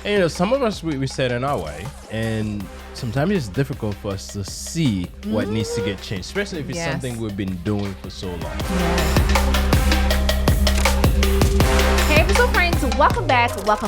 And some of us, we set in our way, and sometimes it's difficult for us to see what needs to get changed, especially if it's something we've been doing for so long. Hey, episode friends, welcome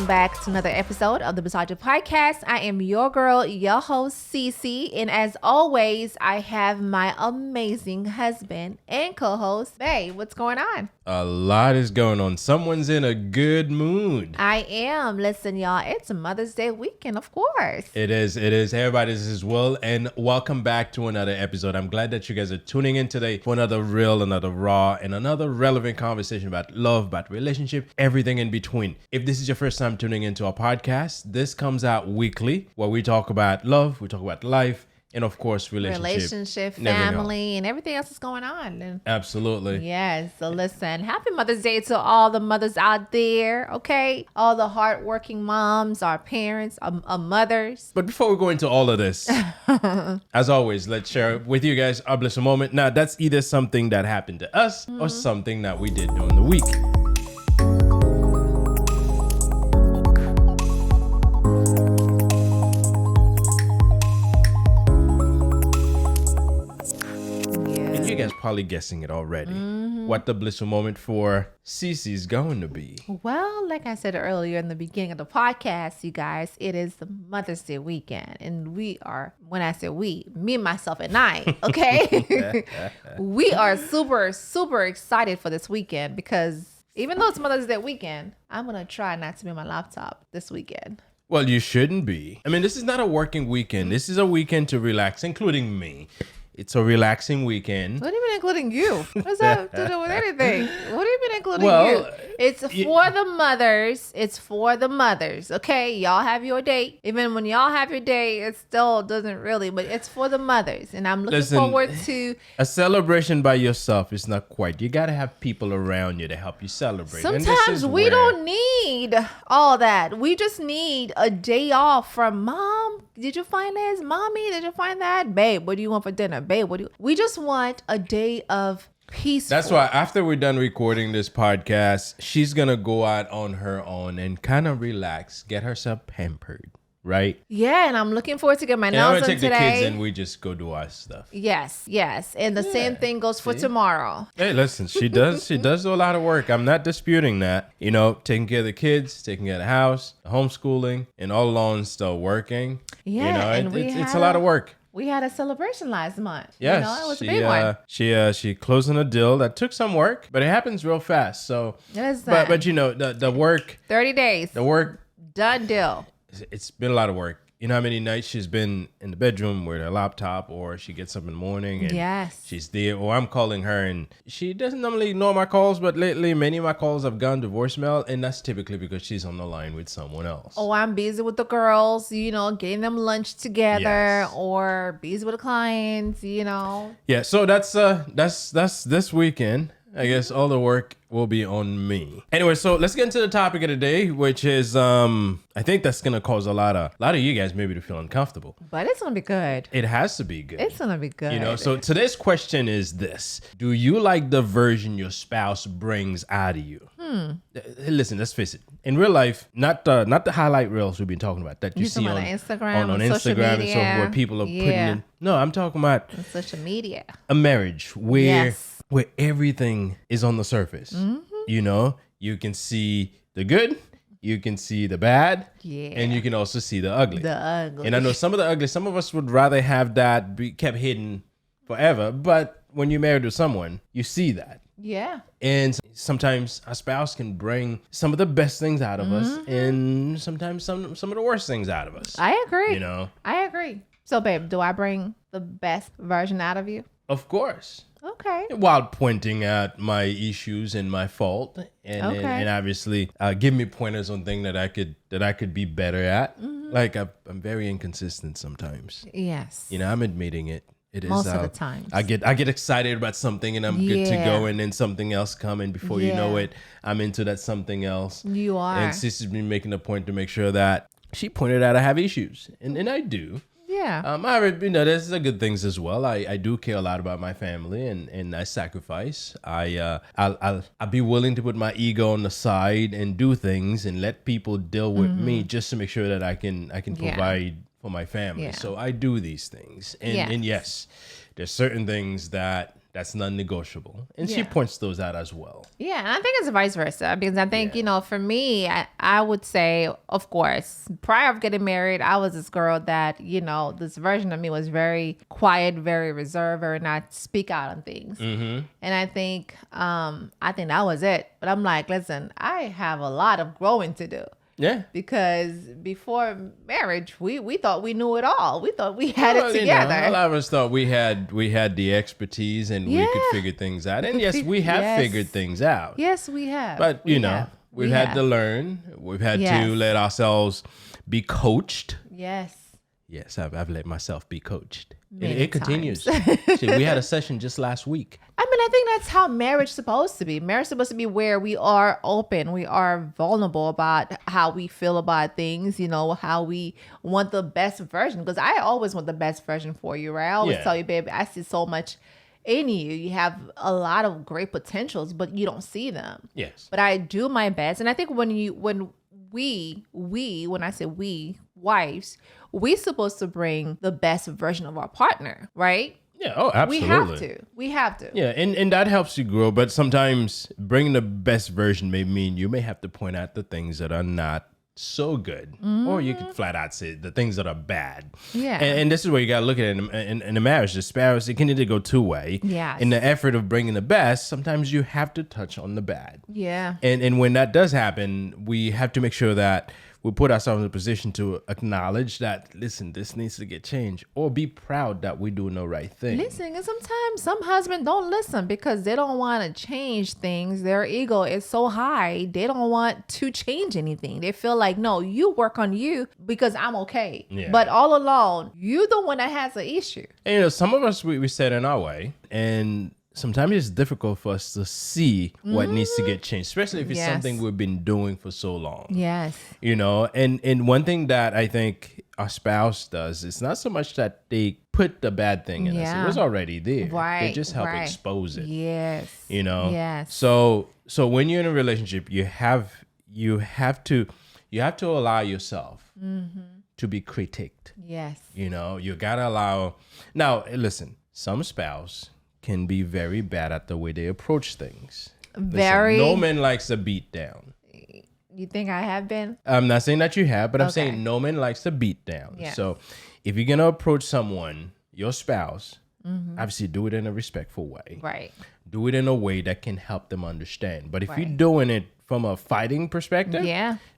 back to another episode of the Blissology Podcast. I am your girl, your host, Cece, and as always, I have my amazing husband and co-host, Bae. What's going on? A lot is going on. Someone's in a good mood. I am. Listen, y'all, it's Mother's Day weekend, of course. It is. Everybody's as well. And welcome back to another episode. I'm glad that you guys are tuning in today for another real, another raw, and another relevant conversation about love, about relationship, everything in between. If this is your first time tuning into our podcast, this comes out weekly where we talk about love, we talk about life, and of course, relationship, family, and everything else that's going on. And absolutely. Yes. So listen, happy Mother's Day to all the mothers out there, okay? All the hardworking moms, our parents, our mothers. But before we go into all of this, as always, let's share with you guys our blissful moment. Now, that's either something that happened to us or something that we did during the week. Probably guessing it already. What the blissful moment for Cece's going to be. Well, like I said earlier in the beginning of the podcast, you guys, it is the Mother's Day weekend. And we are, when I say we, me, myself, and I, okay? We are super, super excited for this weekend because even though it's Mother's Day weekend, I'm going to try not to be on my laptop this weekend. Well, you shouldn't be. I mean, this is not a working weekend. This is a weekend to relax, including me. It's a relaxing weekend. What do you mean including you? What does that to do with anything? What do you mean including you? It's for the mothers. It's for the mothers. Okay, y'all have your day. Even when y'all have your day, it still doesn't really, but it's for the mothers. And I'm looking forward to a celebration by yourself. Is not quite. You got to have people around you to help you celebrate. Sometimes we don't need all that. We just need a day off from mom. Did you find this? Mommy, did you find that? Babe, what do you want for dinner? Babe, we just want a day of peace. That's why after we're done recording this podcast, she's going to go out on her own and kind of relax, get herself pampered, right? Yeah, and I'm looking forward to get my nails done today. I'm going to take the kids and we just go do our stuff. Yes. And the same thing goes for tomorrow. Hey, listen, she does do a lot of work. I'm not disputing that. You know, taking care of the kids, taking care of the house, homeschooling, and all along still working. Yeah, you know, it's a lot of work. We had a celebration last month. Yes, you know, it was a big one. She closing a deal that took some work, but it happens real fast. So, but you know, the work. 30 days. The work. Done deal. It's been a lot of work. You know how many nights she's been in the bedroom with her laptop, or she gets up in the morning and she's there, or I'm calling her and she doesn't normally ignore my calls, but lately many of my calls have gone to voicemail, and that's typically because she's on the line with someone else. Oh, I'm busy with the girls, you know, getting them lunch together, or busy with the clients, you know. Yeah, so that's this weekend. I guess all the work will be on me. Anyway, so let's get into the topic of the day, which is I think that's gonna cause a lot of you guys maybe to feel uncomfortable. But it's gonna be good. It has to be good. It's gonna be good. You know, so today's question is this: do you like the version your spouse brings out of you? Listen, let's face it. In real life, not the highlight reels we've been talking about that you see on Instagram, on Instagram and so forth, where people are putting in. No, I'm talking about on social media. A marriage where everything is on the surface. You know, you can see the good, you can see the bad, and you can also see the ugly. And I know some of the ugly, some of us would rather have that be kept hidden forever, but when you're married to someone, you see that. Yeah. And sometimes a spouse can bring some of the best things out of us, and sometimes some of the worst things out of us. I agree. You know? I agree. So, babe, do I bring the best version out of you? Of course. Okay. While pointing out my issues and my fault, and obviously give me pointers on things that I could be better at. Like I'm very inconsistent sometimes. Yes. You know, I'm admitting it. It is most of the time. I get excited about something and I'm good to go, and then something else come, and before you know it, I'm into that something else. You are. And Sissy's been making a point to make sure that she pointed out I have issues, and I do. Yeah. Yeah. There's the good things as well. I do care a lot about my family, and I sacrifice. I'll be willing to put my ego on the side and do things and let people deal with me just to make sure that I can provide for my family. Yeah. So I do these things, and yes, there's certain things that's non-negotiable, and she points those out as well. Yeah, and I think it's vice versa, because I think, for me, I would say, of course, prior to getting married, I was this girl that, this version of me was very quiet, very reserved, very not speak out on things. And I think that was it. But I'm like, listen, I have a lot of growing to do. Yeah. Because before marriage, we thought we knew it all. We thought we had it together. A lot of us thought we had the expertise and we could figure things out. And yes, we have figured things out. Yes, we have. But, we've had to learn. We've had to let ourselves be coached. Yes, I've let myself be coached. And it continues. See, we had a session just last week. I think that's how marriage is supposed to be. Marriage is supposed to be where we are open, we are vulnerable about how we feel about things, how we want the best version. Because I always want the best version for you, right? I always tell you, baby, I see so much in you. You have a lot of great potentials, but you don't see them. Yes. But I do my best. And I think when I say we, wives, we're supposed to bring the best version of our partner, right? Yeah, oh, absolutely. We have to. Yeah, and that helps you grow, but sometimes bringing the best version may mean you may have to point out the things that are not so good, or you can flat out say the things that are bad. Yeah. And this is where you got to look at it in a marriage. The spouse, it can either go two way. Yes. In the effort of bringing the best, sometimes you have to touch on the bad. Yeah. And when that does happen, we have to make sure that we put ourselves in a position to acknowledge that, listen, this needs to get changed, or be proud that we're doing the right thing. Listen, and sometimes some husbands don't listen because they don't want to change things. Their ego is so high, they don't want to change anything. They feel like, no, you work on you because I'm okay. Yeah. But all along, you're the one that has an issue. And some of us, we set in our way, and sometimes it's difficult for us to see what needs to get changed, especially if it's something we've been doing for so long. Yes. And one thing that I think our spouse does, it's not so much that they put the bad thing in us. It was already there. Right. They just help expose it. Yes. Yes. So when you're in a relationship, you have to allow yourself to be critiqued. Yes. You gotta allow. Now, listen, some spouse can be very bad at the way they approach things. Very. Listen, no man likes a beat down. You think I have been? I'm not saying that you have, but I'm saying no man likes a beat down. Yeah. So if you're going to approach someone, your spouse, obviously do it in a respectful way. Right. Do it in a way that can help them understand. But if you're doing it from a fighting perspective,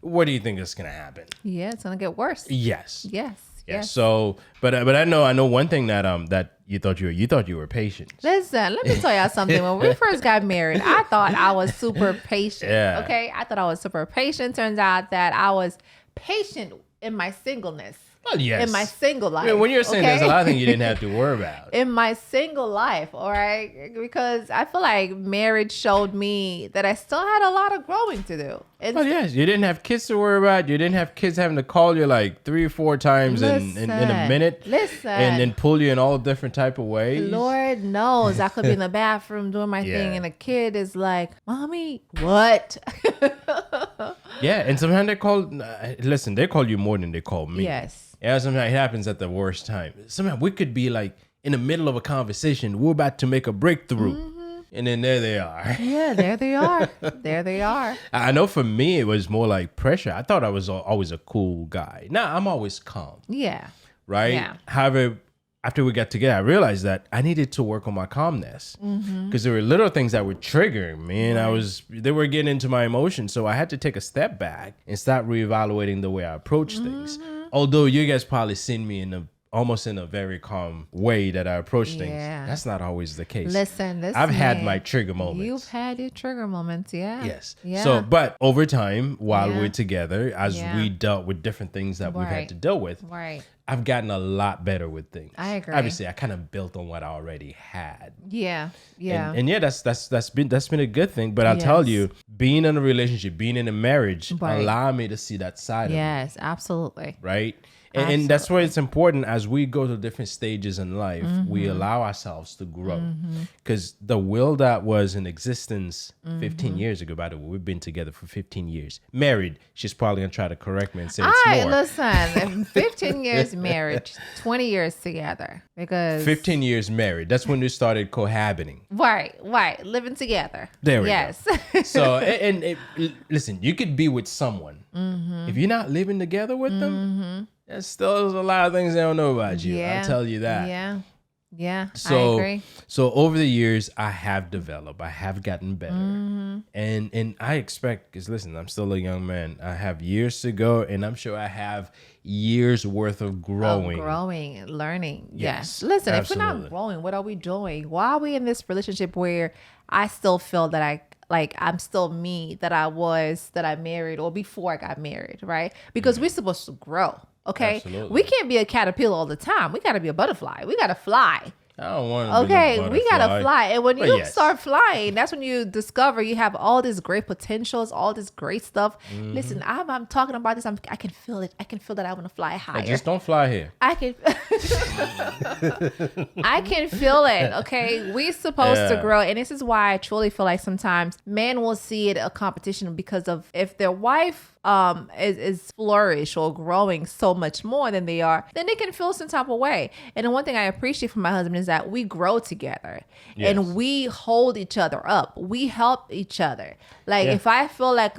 what do you think is going to happen? Yeah, it's going to get worse. Yes. Yes. So, but I know one thing that you thought you were patient. Listen, let me tell y'all something. When we first got married, I thought I was super patient. Yeah. Okay, I thought I was super patient. Turns out that I was patient in my singleness. Well, yes. In my single life. I mean, when you're saying there's a lot of things you didn't have to worry about. In my single life, all right? Because I feel like marriage showed me that I still had a lot of growing to do. Well, yes, you didn't have kids to worry about. You didn't have kids having to call you like 3 or 4 times in a minute. Listen. And then pull you in all different type of ways. Lord knows I could be in the bathroom doing my thing and a kid is like, Mommy, what? Yeah, and sometimes they call you more than they call me. Yes. Yeah, sometimes it happens at the worst time. Sometimes we could be like in the middle of a conversation. We're about to make a breakthrough. And then there they are. Yeah, there they are. There they are. I know for me, it was more like pressure. I thought I was always a cool guy. Now, I'm always calm. Yeah. Right? Yeah. However, after we got together, I realized that I needed to work on my calmness. Because there were little things that were triggering me. And they were getting into my emotions. So I had to take a step back and start reevaluating the way I approach things. Although you guys probably seen me almost in a very calm way that I approach things. That's not always the case. Listen. I've had my trigger moments. You've had your trigger moments, yeah. Yes. Yeah. So, but over time, while we're together, as we dealt with different things that we've had to deal with, I've gotten a lot better with things. I agree. Obviously, I kind of built on what I already had. Yeah. Yeah. And yeah, that's been a good thing. But I'll tell you, being in a relationship, being in a marriage, allow me to see that side of me. Yes, absolutely. Right? And that's why it's important as we go to different stages in life, we allow ourselves to grow. Because the will that was in existence 15 years ago, by the way, we've been together for 15 years. Married, she's probably going to try to correct me and say it's more. Listen, 15 years marriage, 20 years together. Because 15 years married. That's when we started cohabiting. Right. Living together. There we yes. go. So, listen, you could be with someone. If you're not living together with them, there's still a lot of things they don't know about you. I'll tell you that. Yeah. So, I agree. So over the years, I have developed. I have gotten better. And I expect, because listen, I'm still a young man. I have years to go, and I'm sure I have years worth of growing. Learning. Yes. Listen, absolutely. if we're not growing, what are we doing? Why are we in this relationship where I still feel that I'm still me that I married or before I got married, right? Because we're supposed to grow. Okay. Absolutely. We can't be a caterpillar all the time. We got to be a butterfly. We got to fly. I don't want to be we got to fly. And when you yes. start flying, that's when you discover you have all these great potentials, all this great stuff. Listen, I'm talking about this. I can feel it. I can feel that I want to fly higher. Just don't fly here. I can feel it. Okay. We're supposed to grow. And this is why I truly feel like sometimes men will see it a competition because of if their wife is flourish or growing so much more than they are, then they can feel some type of way. And the one thing I appreciate from my husband is that we grow together and we hold each other up. We help each other. Like if I feel like,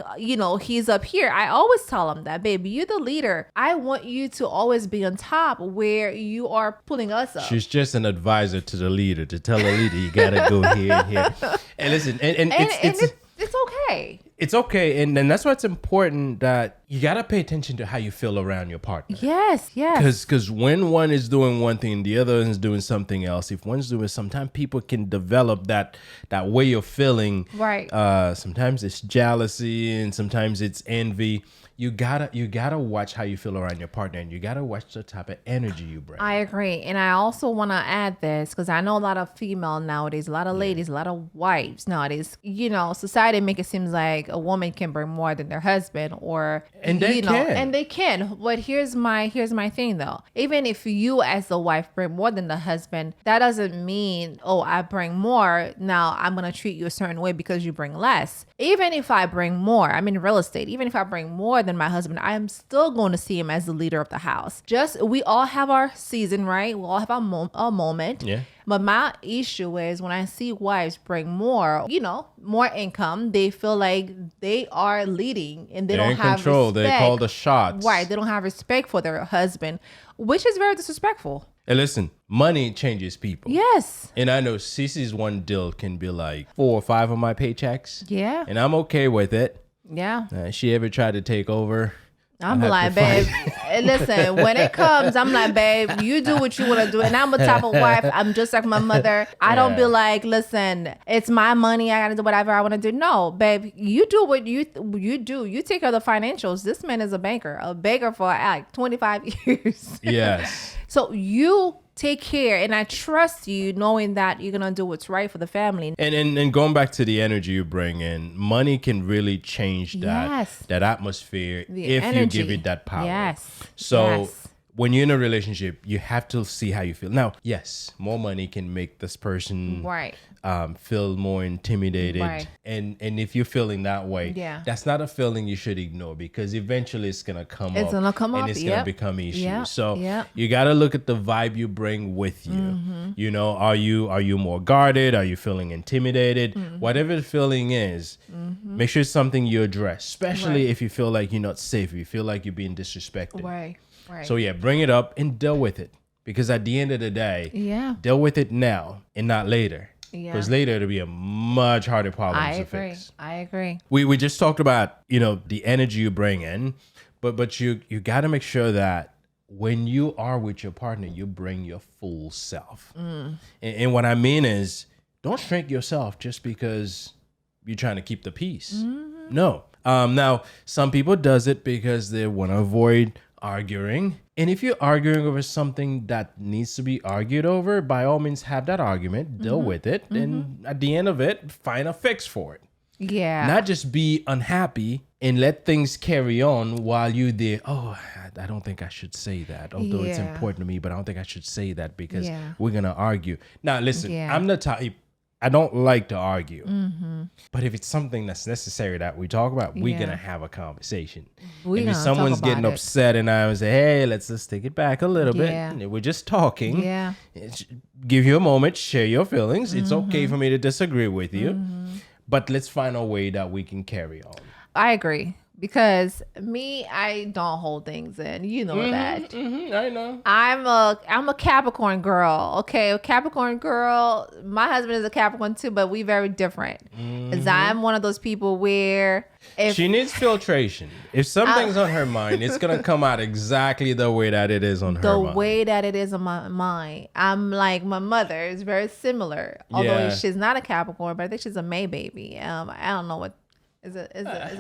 he's up here, I always tell him that, baby, you're the leader. I want you to always be on top where you are pulling us up. She's just an advisor to the leader to tell the leader, you got to go here and here. And listen, and it's okay. It's okay. And then that's why it's important that you got to pay attention to how you feel around your partner. Yes. Because when one is doing one thing, the other is doing something else. If one's doing, sometimes people can develop that way of feeling. Right. Sometimes it's jealousy and sometimes it's envy. You gotta watch how you feel around your partner, and you gotta watch the type of energy you bring. I agree. And I also want to add this because I know a lot of female nowadays, a lot of ladies, a lot of wives nowadays, society make it seem like a woman can bring more than their husband and they can. But here's my thing though. Even if you as the wife bring more than the husband, that doesn't mean, I bring more. Now I'm going to treat you a certain way because you bring less. Even if I bring more, I'm in real estate. Even if I bring more than my husband, I am still going to see him as the leader of the house. We all have our season, right? We all have our moment. Yeah. But my issue is when I see wives bring more, more income, they feel like they are leading and they don't have control. Respect. They call the shots. Right. They don't have respect for their husband, which is very disrespectful. And listen, money changes people. Yes. And I know Cece's one deal can be like 4 or 5 of my paychecks. Yeah. And I'm okay with it. Yeah. She ever tried to take over? I'm like, babe, listen, when it comes, I'm like, babe, you do what you want to do. And I'm a type of wife. I'm just like my mother. I don't be like, listen, it's my money. I got to do whatever I want to do. No, babe, you do what you do. You take care of the financials. This man is a banker for like 25 years. Yes. So you take care, and I trust you knowing that you're going to do what's right for the family. And going back to the energy you bring in, money can really change that atmosphere if you give it that power. Yes. So when you're in a relationship, you have to see how you feel. Now, yes, more money can make this person feel more intimidated. Right. And if you're feeling that way, that's not a feeling you should ignore because eventually it's going to come up. It's going to come up. And it's going to become issues. Yep. So you got to look at the vibe you bring with you. Mm-hmm. Are you more guarded? Are you feeling intimidated? Mm-hmm. Whatever the feeling is, make sure it's something you address, especially if you feel like you're not safe, if you feel like you're being disrespected. Right. So bring it up and deal with it. Because at the end of the day, deal with it now and not later. Because later it'll be a much harder problem to fix. I agree. We just talked about, the energy you bring in, but you got to make sure that when you are with your partner, you bring your full self. And what I mean is, don't shrink yourself just because you're trying to keep the peace. No. Now, some people does it because they want to avoid arguing, And if you're arguing over something that needs to be argued over, by all means, have that argument, deal with it, and at the end of it, find a fix for it. Yeah. Not just be unhappy and let things carry on while you're there. Oh, I don't think I should say that, although it's important to me, but I don't think I should say that because we're going to argue. Now, listen, I'm the type, I don't like to argue. But if it's something that's necessary that we talk about, we're going to have a conversation. If someone's getting upset and I would say, hey, let's just take it back a little bit. And we're just talking. Give you a moment, share your feelings. It's okay for me to disagree with you. But let's find a way that we can carry on. I agree. Because I don't hold things in. You know that. I know. I'm a Capricorn girl. Okay, a Capricorn girl. My husband is a Capricorn too, but we very different. Because I'm one of those people where if she needs filtration. If something's on her mind, it's gonna come out exactly the way that it is on her mind. The way that it is on my mind. I'm like my mother is very similar. Although she's not a Capricorn, but I think she's a May baby. I don't know what. I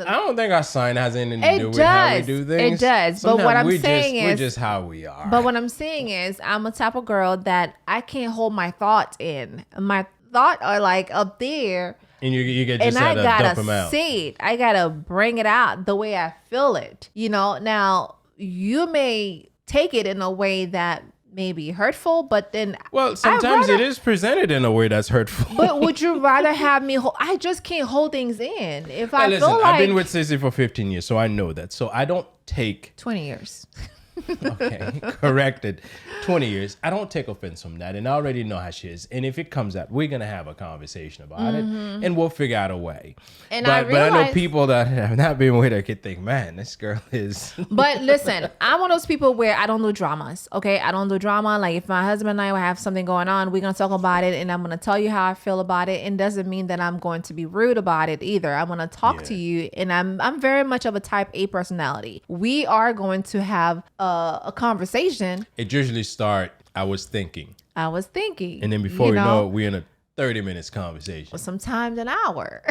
don't think our sign has anything to do with how we do things. It does. But what I'm saying is, we're just how we are. But what I'm saying is, I'm a type of girl that I can't hold my thoughts in. My thoughts are like up there. And you get just and I dump them out. gotta say it. I gotta bring it out the way I feel it. You know. Now you may take it in a way that may be hurtful, but then sometimes it is presented in a way that's hurtful. But would you rather have me I just can't hold things in. If I feel like I've been with Sissy for 15 years, so I know that. So I don't take 20 years. Okay, corrected. 20 years. I don't take offense from that, and I already know how she is. And if it comes out, we're gonna have a conversation about it, and we'll figure out a way. And but I know people that have not been with her could think, man, this girl is. But listen, I'm one of those people where I don't do dramas. Okay, I don't do drama. Like if my husband and I will have something going on, we're gonna talk about it, and I'm gonna tell you how I feel about it. And doesn't mean that I'm going to be rude about it either. I'm gonna talk to you, and I'm very much of a type A personality. We are going to have a conversation. It usually start, I was thinking. And then before we know it, we're in a 30 minutes conversation. Sometimes an hour.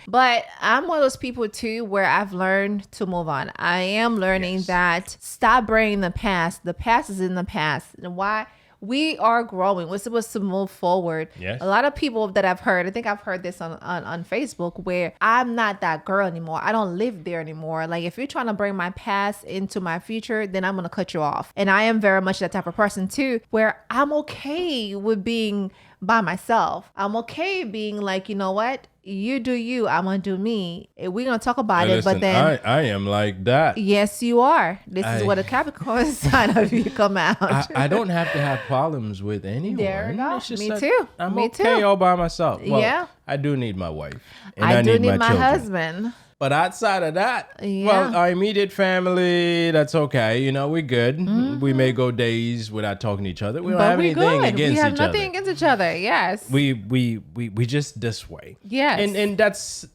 But I'm one of those people too where I've learned to move on. I am learning that stop bringing the past. The past is in the past. And why? We are growing. We're supposed to move forward. Yes. A lot of people that I've heard, I think I've heard this on Facebook, where I'm not that girl anymore. I don't live there anymore. Like if you're trying to bring my past into my future, then I'm going to cut you off. And I am very much that type of person too, where I'm okay with being by myself. I'm okay being like, you know what? You do you, I'm gonna do me. We're gonna talk about it, listen, but then I am like that. Yes, you are. This is what a Capricorn sign of you come out. I don't have to have problems with anyone. There you go. Me like, too. I'm Me okay too. all by myself. Well, I do need my wife. And I do need my children. husband. But outside of that, well, our immediate family, that's okay. You know, we're good. We may go days without talking to each other. We don't have anything against each other. We have nothing against each other. Yes. We just this way. Yes. And that's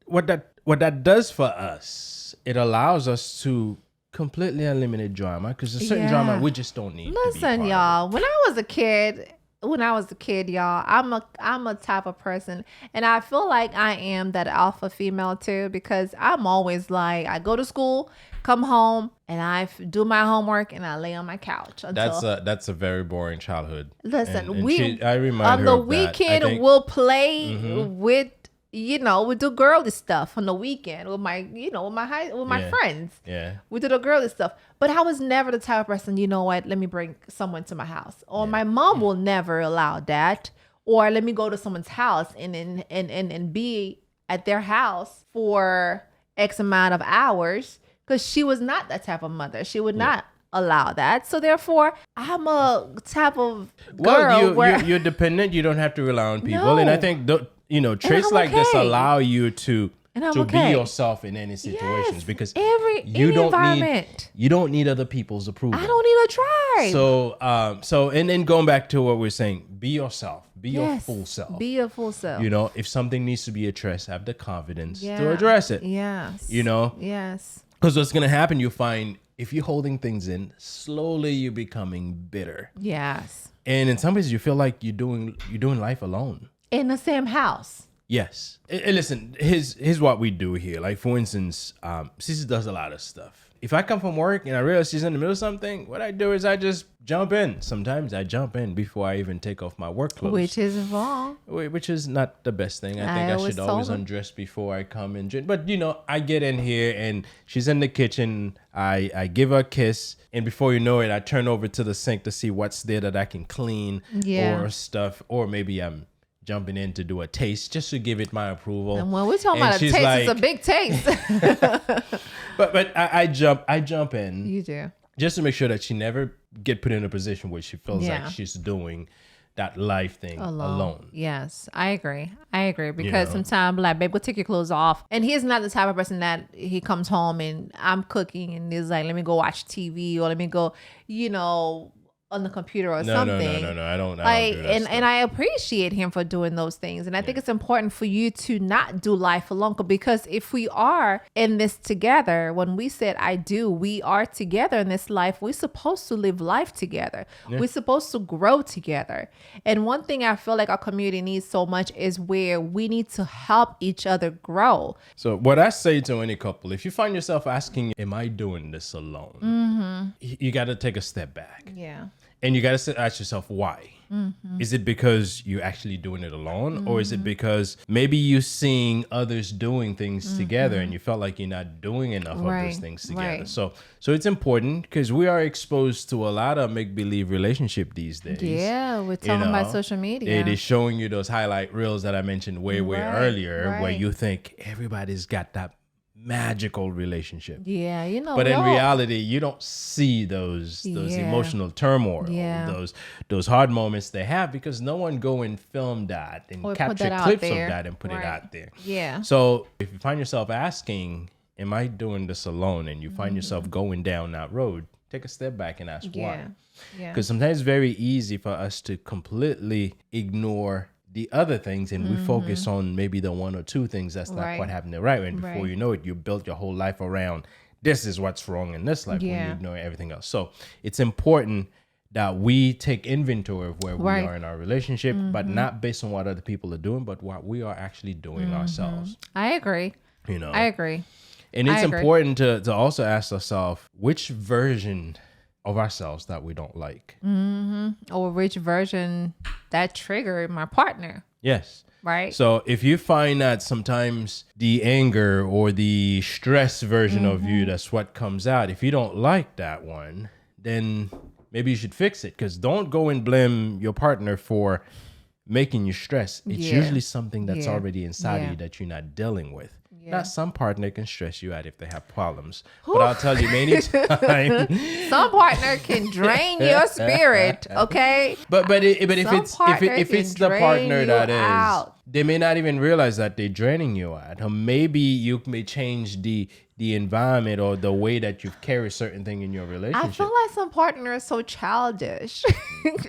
what that does for us. It allows us to completely eliminate drama because a certain drama we just don't need. Listen, y'all. When I was a kid, y'all, I'm a type of person, and I feel like I am that alpha female too, because I'm always like, I go to school, come home, and I do my homework, and I lay on my couch. That's a very boring childhood. Listen, I remind her on the of weekend we'll play with. You know, we do girly stuff on the weekend with my friends. Yeah. We do the girly stuff. But I was never the type of person, you know what, let me bring someone to my house. Or my mom will never allow that. Or let me go to someone's house and be at their house for X amount of hours. Because she was not that type of mother. She would not allow that. So therefore, I'm a type of girl where you're dependent. You don't have to rely on people. No. And I think traits like this allow you to be yourself in any situations because you don't need other people's approval. I don't need a tribe. So and then going back to what we're saying, be yourself. Be your full self. Be your full self. You know, if something needs to be addressed, have the confidence to address it. Yes. You know? Yes. Because what's going to happen, you'll find if you're holding things in, slowly you're becoming bitter. Yes. And in some ways you feel like you're doing life alone. In the same house. Yes. And listen, here's what we do here. Like, for instance, Cece does a lot of stuff. if I come from work and I realize she's in the middle of something, what I do is I just jump in. Sometimes I jump in before I even take off my work clothes. Which is wrong. Which is not the best thing. I think I should always undress before I come in. But, I get in here and she's in the kitchen. I give her a kiss. And before you know it, I turn over to the sink to see what's there that I can clean or stuff. Or maybe I'm jumping in to do a taste just to give it my approval. And when we're talking about a taste, it's a big taste. but I jump in. You do. Just to make sure that she never get put in a position where she feels like she's doing that life thing alone. Yes, I agree. Because sometimes I'm like, babe, go take your clothes off. And he's not the type of person that he comes home and I'm cooking and he's like, let me go watch TV or let me go, on the computer or something. No. I don't do that and I appreciate him for doing those things. And I think it's important for you to not do life alone, because if we are in this together, when we said I do, we are together in this life. We're supposed to live life together. Yeah. We're supposed to grow together. And one thing I feel like our community needs so much is where we need to help each other grow. So what I say to any couple, if you find yourself asking, am I doing this alone? Mm-hmm. You got to take a step back. Yeah. And you got to ask yourself, why? Mm-hmm. Is it because you're actually doing it alone? Mm-hmm. Or is it because maybe you're seeing others doing things together and you felt like you're not doing enough of those things together? Right. So it's important because we are exposed to a lot of make-believe relationship these days. Yeah, we're talking about social media. It is showing you those highlight reels that I mentioned way earlier where you think everybody's got that magical relationship. Yeah, but in reality, you don't see those emotional turmoil, those hard moments they have, because no one go and film that and capture clips of that and put it out there. Yeah. So if you find yourself asking, am I doing this alone? And you find yourself going down that road, take a step back and ask why. Because sometimes it's very easy for us to completely ignore the other things and we focus on maybe the one or two things that's not quite happening right. And before you know it, you built your whole life around this is what's wrong in this life when you ignore everything else. So it's important that we take inventory of where we are in our relationship, but not based on what other people are doing, but what we are actually doing ourselves. I agree. I agree. And it's important to also ask ourselves which version of ourselves that we don't like. Or which version that triggered my partner. Yes. Right. So if you find that sometimes the anger or the stress version of you, that's what comes out. If you don't like that one, then maybe you should fix it, because don't go and blame your partner for making you stress. It's usually something that's already inside of you that you're not dealing with. Not some partner can stress you out if they have problems. But I'll tell you many times. Some partner can drain your spirit, okay? But if it's the partner that is, they may not even realize that they're draining you out. Or maybe you may change the environment or the way that you carry certain thing in your relationship. I feel like some partners are so childish.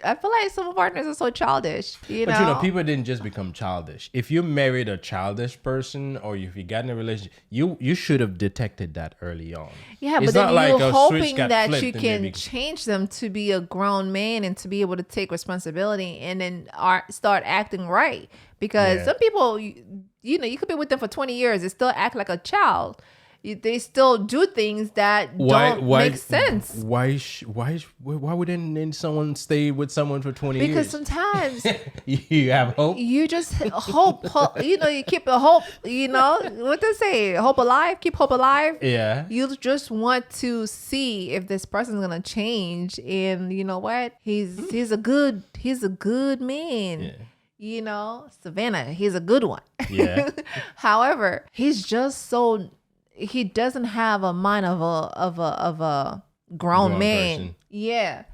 I feel like some partners are so childish. But people didn't just become childish. If you married a childish person or if you got in a relationship, you should have detected that early on. Yeah, it's but then not like you're hoping that you can can change them to be a grown man and to be able to take responsibility and then start acting right. Because some people, you could be with them for 20 years and still act like a child. They still do things that don't make sense. Why wouldn't someone stay with someone for 20 years? Because sometimes you have hope. You just hope. You keep the hope. What they say, hope alive. Keep hope alive. Yeah. You just want to see if this person's gonna change, and you know what? He's a good man. Yeah. Savannah, he's a good one. Yeah. However, he's just he doesn't have a mind of a grown man. Person. Yeah.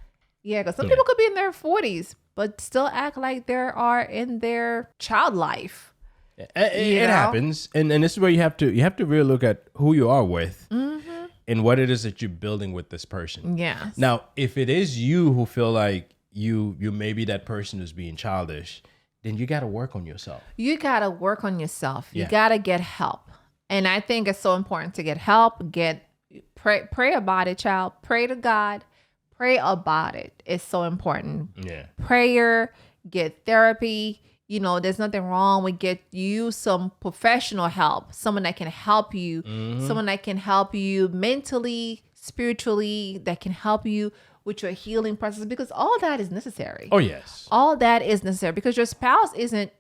Because some people could be in their 40s, but still act like they are in their child life. It happens, and this is where you have to really look at who you are with. And what it is that you're building with this person. Yes. Now, if it is you who feel like you maybe that person is being childish, then you got to work on yourself. You got to get help. And I think it's so important to get help, pray about it, child. Pray to God. Pray about it. It's so important. Yeah. Prayer, get therapy. There's nothing wrong with get you some professional help. Someone that can help you. Someone that can help you mentally, spiritually, that can help you with your healing process, because all that is necessary. Oh, yes. All that is necessary, because your spouse isn't,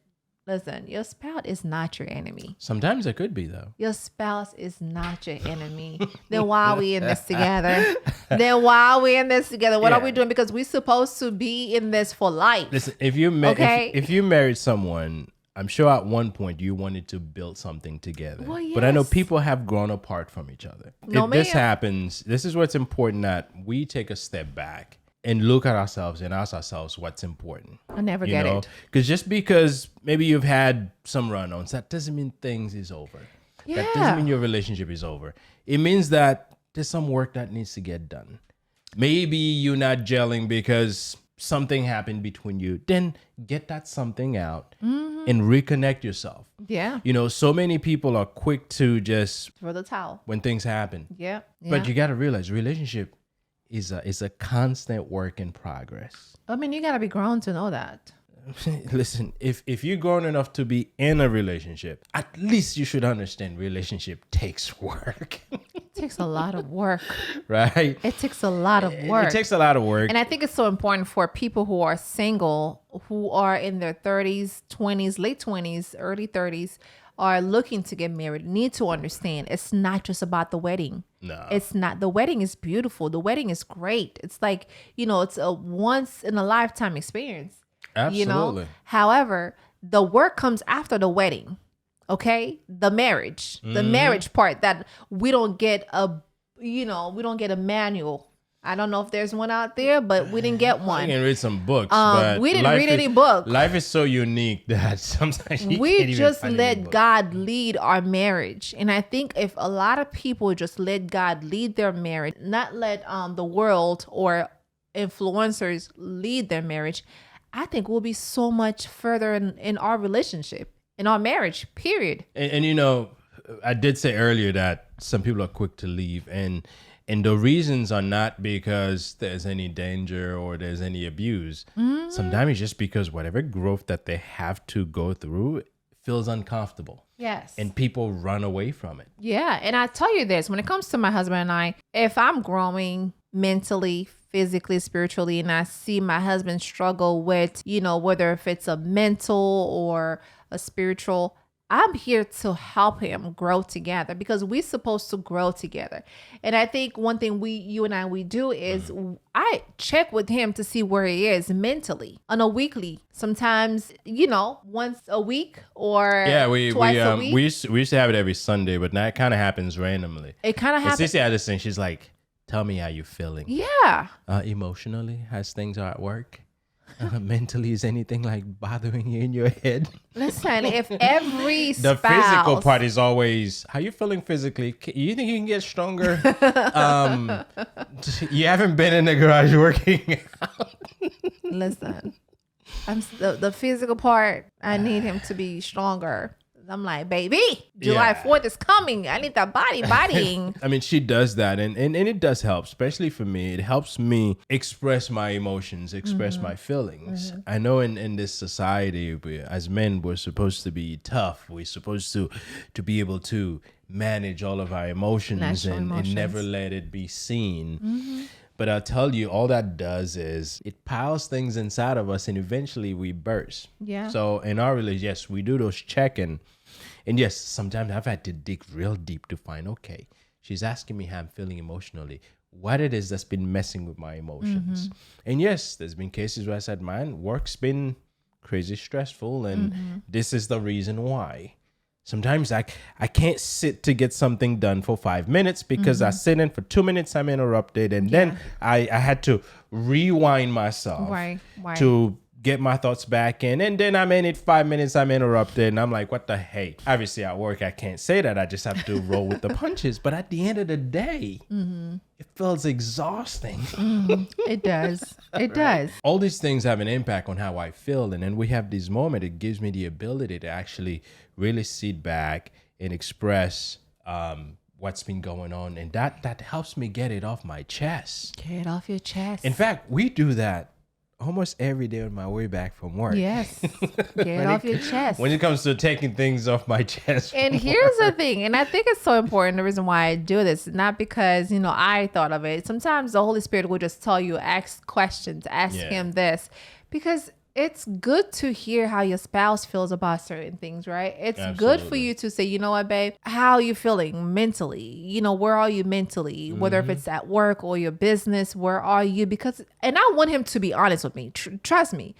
listen, your spouse is not your enemy. Sometimes it could be, though. Your spouse is not your enemy. Then why are we in this together? What are we doing? Because we're supposed to be in this for life. Listen, if you married someone, I'm sure at one point you wanted to build something together. Well, yes. But I know people have grown apart from each other. If this happens, this is what's important, that we take a step back and look at ourselves and ask ourselves what's important. I never get it. Because just because maybe you've had some run-ons, that doesn't mean things is over. Yeah. That doesn't mean your relationship is over. It means that there's some work that needs to get done. Maybe you're not gelling because something happened between you. Then get that something out and reconnect yourself. Yeah. So many people are quick to just throw the towel when things happen. Yeah. But you got to realize relationship is a constant work in progress. I mean, you got to be grown to know that. Listen, if you're grown enough to be in a relationship, at least you should understand relationship takes work. It takes a lot of work. Right? It takes a lot of work. It takes a lot of work. And I think it's so important for people who are single, who are in their 30s, 20s, late 20s, early 30s, are looking to get married, need to understand it's not just about the wedding. No. It's not. The wedding is beautiful. The wedding is great. It's like, it's a once in a lifetime experience. Absolutely. However, the work comes after the wedding. Okay? The marriage part that we don't get we don't get a manual. I don't know if there's one out there, but we didn't get one. I can read some books, but we didn't read any book. Life is so unique that sometimes we just let God lead our marriage. And I think if a lot of people just let God lead their marriage, not let the world or influencers lead their marriage, I think we'll be so much further in our relationship, in our marriage, period. And I did say earlier that some people are quick to leave, and the reasons are not because there's any danger or there's any abuse. Sometimes it's just because whatever growth that they have to go through feels uncomfortable. Yes. And people run away from it. Yeah. And I tell you this, when it comes to my husband and I, if I'm growing mentally, physically, spiritually, and I see my husband struggle with, whether if it's a mental or a spiritual, I'm here to help him grow together, because we're supposed to grow together. And I think one thing you and I do is I check with him to see where he is mentally on a weekly, sometimes, once a week or twice a week. We used to have it every Sunday, but now it kind of happens randomly. It kind of happens. Sissy had this thing. She's like, tell me how you're feeling. Yeah. Emotionally, as things are at work. Mentally, is anything like bothering you in your head? Listen, if every the spouse... physical part is always, how you feeling physically? You think you can get stronger? You haven't been in the garage working out. Listen, the physical part, I need him to be stronger. I'm like, baby, July 4th is coming. I need that bodying. I mean, she does that. And it does help, especially for me. It helps me express my emotions, express my feelings. I know in this society, as men, we're supposed to be tough. We're supposed to be able to manage all of our emotions and never let it be seen. But I'll tell you, all that does is it piles things inside of us, and eventually we burst. Yeah. So in our relationship, yes, we do those check-in. And yes, sometimes I've had to dig real deep to find, okay, she's asking me how I'm feeling emotionally, what it is that's been messing with my emotions. And yes, there's been cases where I said, man, work's been crazy stressful, and this is the reason why. Sometimes I can't sit to get something done for 5 minutes because I sit in for 2 minutes, I'm interrupted. And then I had to rewind myself to get my thoughts back in. And then I'm in it 5 minutes, I'm interrupted. And I'm like, what the heck? Obviously at work, I can't say that. I just have to roll with the punches. But at the end of the day, it feels exhausting. It does. It does. All these things have an impact on how I feel. And then we have this moment. It gives me the ability to actually really sit back and express what's been going on. And that helps me get it off my chest. Get it off your chest. In fact, we do that almost every day on my way back from work. Yes. Get it off your chest. When it comes to taking things off my chest. And here's the thing, and I think it's so important, the reason why I do this, not because, I thought of it. Sometimes the Holy Spirit will just tell you, ask questions, ask him this, because it's good to hear how your spouse feels about certain things, right? It's good for you to say, you know what, babe, how are you feeling mentally? Where are you mentally? Whether if it's at work or your business, where are you? And I want him to be honest with me. Trust me.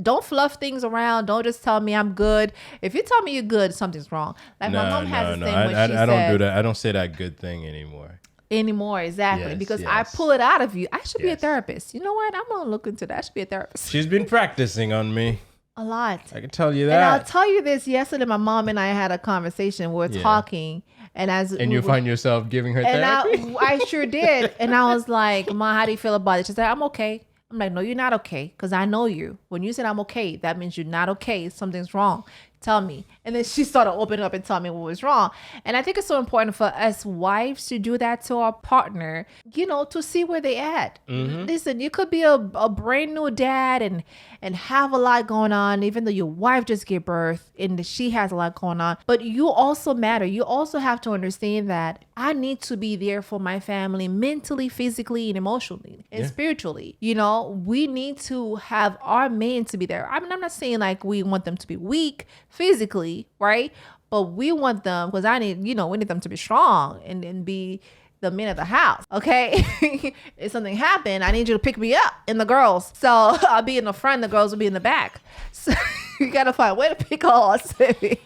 Don't fluff things around. Don't just tell me I'm good. If you tell me you're good, something's wrong. Like my mom has this thing when she said, I don't do that. I don't say that good thing anymore. Exactly. Because I pull it out of you. I should be a therapist. You know what? I'm going to look into that. I should be a therapist. She's been practicing on me. A lot. I can tell you that. And I'll tell you this. Yesterday, my mom and I had a conversation. We were talking. And you find yourself giving her therapy? I sure did. And I was like, Ma, how do you feel about it? She said, I'm okay. I'm like, no, you're not okay. Because I know you. When you said I'm okay, that means you're not okay. Something's wrong. Tell me. And then she started opening up and telling me what was wrong. And I think it's so important for us wives to do that to our partner, to see where they at. Listen, you could be a brand new dad and have a lot going on, even though your wife just gave birth and she has a lot going on. But you also matter. You also have to understand that I need to be there for my family mentally, physically, and emotionally and spiritually. We need to have our men to be there. I mean, I'm not saying like we want them to be weak physically, right? But we want them, because we need them to be strong and be the men of the house. Okay. If something happened, I need you to pick me up and the girls. So I'll be in the front, the girls will be in the back. So you got to find a way to pick us, baby.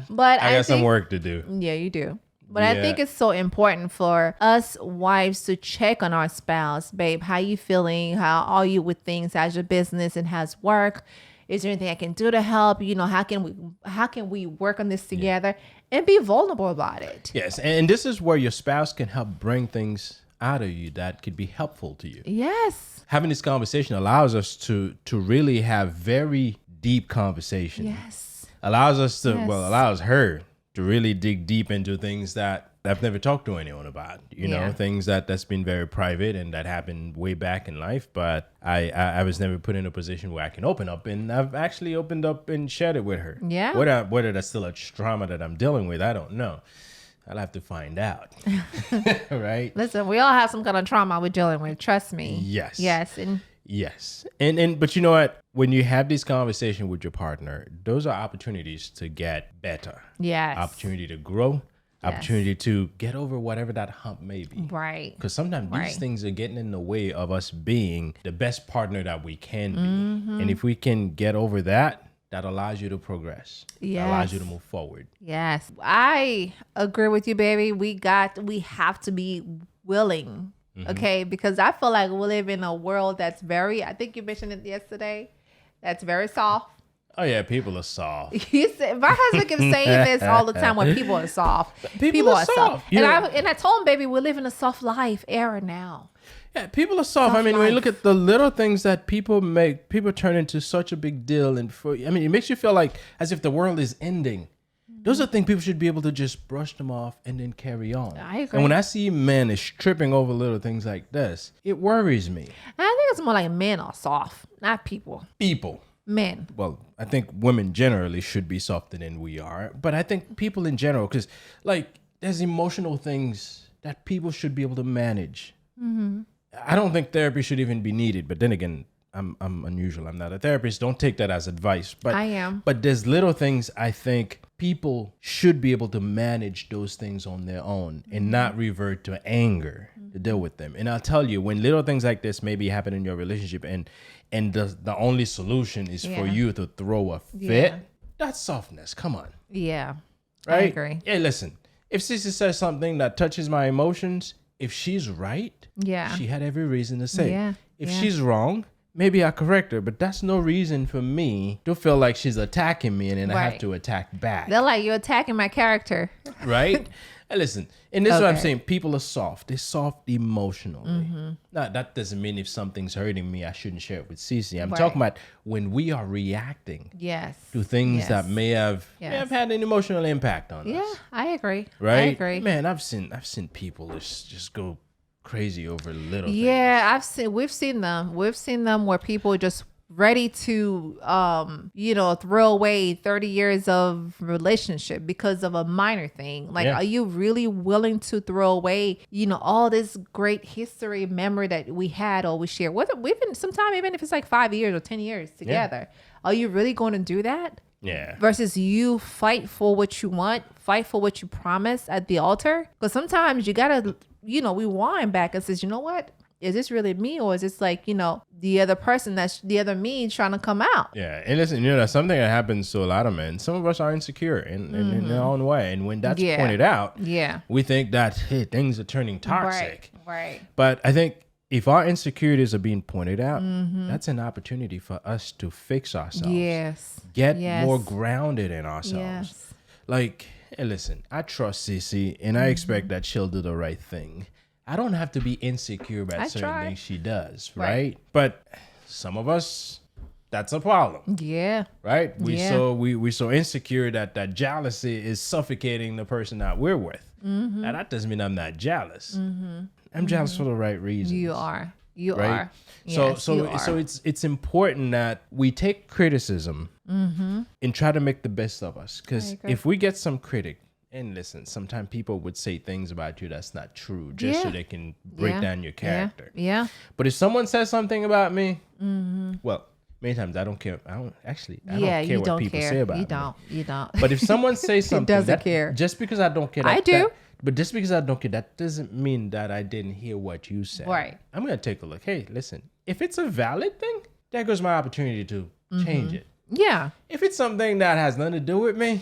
But I got some work to do. Yeah, you do. But I think it's so important for us wives to check on our spouse. Babe, how you feeling? How are you with things? How's your business and how's work? Is there anything I can do to help? How can we work on this together and be vulnerable about it? Yes. And this is where your spouse can help bring things out of you that could be helpful to you. Yes. Having this conversation allows us to really have very deep conversation. Yes. Allows her to really dig deep into things that I've never talked to anyone about, things that's been very private and that happened way back in life. But I was never put in a position where I can open up, and I've actually opened up and shared it with her. Yeah. Whether that's still a trauma that I'm dealing with, I don't know. I'll have to find out. Right? Listen, we all have some kind of trauma we're dealing with. Trust me. Yes. Yes. Yes. But you know what? When you have this conversation with your partner, those are opportunities to get better. Yes. Opportunity to grow. Opportunity to get over whatever that hump may be. Right. Because sometimes these things are getting in the way of us being the best partner that we can be. And if we can get over that, that allows you to progress. Yes. Allows you to move forward. Yes. I agree with you, baby. We have to be willing. Okay, because I feel like we live in a world that's I think you mentioned it yesterday, that's very soft. Oh yeah, people are soft. My husband keeps saying this all the time when people are soft. People are soft. And I told him, baby, we live in a soft life era now. Yeah, people are soft. I mean, when you look at the little things that people turn into such a big deal. And it makes you feel like as if the world is ending. Those are things people should be able to just brush them off and then carry on. I agree. And when I see men is tripping over little things like this, it worries me. I think it's more like men are soft, not people. People. Men. Well, I think women generally should be softer than we are. But I think people in general, because there's emotional things that people should be able to manage. I don't think therapy should even be needed. But then again, I'm unusual. I'm not a therapist. Don't take that as advice. But I am. But there's little things I think people should be able to manage those things on their own and not revert to anger to deal with them. And I'll tell you, when little things like this maybe happen in your relationship and the only solution is for you to throw a fit, that's softness. Come on. Yeah. Right? I agree. Yeah, listen. If Sissy says something that touches my emotions, if she's right, she had every reason to say. Yeah. If she's wrong, maybe I correct her, but that's no reason for me to feel like she's attacking me and then I have to attack back. They're like, you're attacking my character. Right? And listen, and this is what I'm saying. People are soft. They're soft emotionally. Now, that doesn't mean if something's hurting me, I shouldn't share it with Cece. I'm talking about when we are reacting to things that may have had an emotional impact on us. Yeah, I agree. Right? I agree. Man, I've seen people just go crazy over little things. Yeah, we've seen them. We've seen them where people just ready to, throw away 30 years of relationship because of a minor thing? Like, are you really willing to throw away, all this great history, memory that we had or we share? Sometimes even if it's like 5 years or 10 years together, are you really going to do that? Yeah. Versus you fight for what you want, fight for what you promise at the altar. Because sometimes you gotta, rewind back and says, you know what? Is this really me, or is this like, the other person, that's the other me trying to come out? Yeah. And listen, that's something that happens to a lot of men. Some of us are insecure in their own way. And when that's pointed out, we think that, hey, things are turning toxic. Right. But I think if our insecurities are being pointed out, that's an opportunity for us to fix ourselves. Yes. Get more grounded in ourselves. Yes. Like, hey, listen, I trust Cece and I expect that she'll do the right thing. I don't have to be insecure about certain things she does, right? But some of us, that's a problem. Yeah. Right? We're so insecure that jealousy is suffocating the person that we're with. Now, that doesn't mean I'm not jealous. I'm jealous for the right reasons. You are. You right? are. Yes, so it's important that we take criticism and try to make the best of us. Because if we get some critic, and listen, sometimes people would say things about you that's not true just so they can break down your character. Yeah. But if someone says something about me, well, many times I don't care. I don't care what people say about me. You don't. But if someone says something, doesn't care. Just because I don't care, I do. But just because I don't care, that doesn't mean that I didn't hear what you said. Right. I'm going to take a look. Hey, listen, if it's a valid thing, there goes my opportunity to change it. Yeah. If it's something that has nothing to do with me,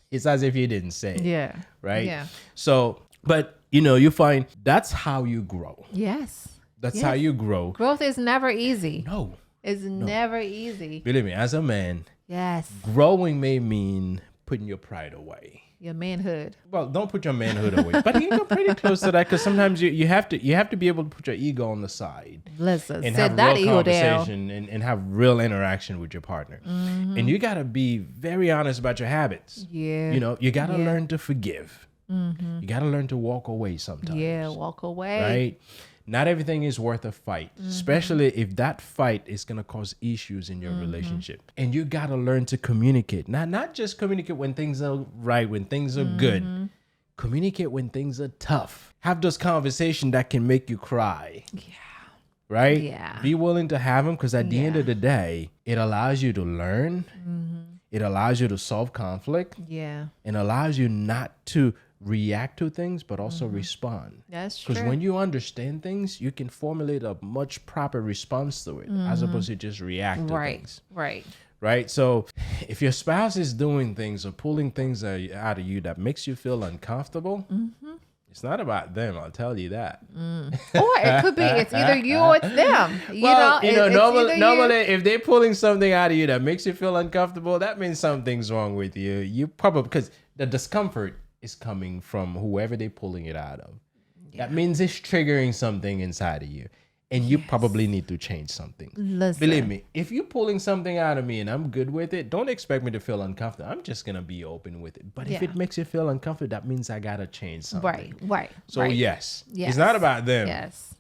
it's as if you didn't say it. Yeah. Right? Yeah. So, but, you find that's how you grow. Yes. That's how you grow. Growth is never easy. No. It's never easy. Believe me, as a man, yes, growing may mean putting your pride away. Your manhood. Well, don't put your manhood away, but you can go pretty close to that because sometimes you have to be able to put your ego on the side. Listen, and set have that real ego conversation down. and have real interaction with your partner. And you got to be very honest about your habits. Yeah. You got to learn to forgive. You got to learn to walk away sometimes. Yeah, walk away. Right? Not everything is worth a fight, especially if that fight is going to cause issues in your relationship. And you got to learn to communicate. Not just communicate when things are right, when things are good. Communicate when things are tough. Have those conversations that can make you cry. Yeah. Right? Yeah. Be willing to have them because at the end of the day, it allows you to learn. It allows you to solve conflict. Yeah. And allows you not to react to things, but also respond. That's true. Because when you understand things, you can formulate a much proper response to it as opposed to just react to things. Right. So if your spouse is doing things or pulling things out of you that makes you feel uncomfortable, it's not about them. I'll tell you that. Or it could be it's either you or it's them. Normally, if they're pulling something out of you that makes you feel uncomfortable, that means something's wrong with you. You probably because the discomfort is coming from whoever they're pulling it out of. That means it's triggering something inside of you. And you probably need to change something. Listen. Believe me, if you're pulling something out of me and I'm good with it, don't expect me to feel uncomfortable. I'm just going to be open with it. But if it makes you feel uncomfortable, that means I got to change something. Right. So yes, it's not about them. Yes.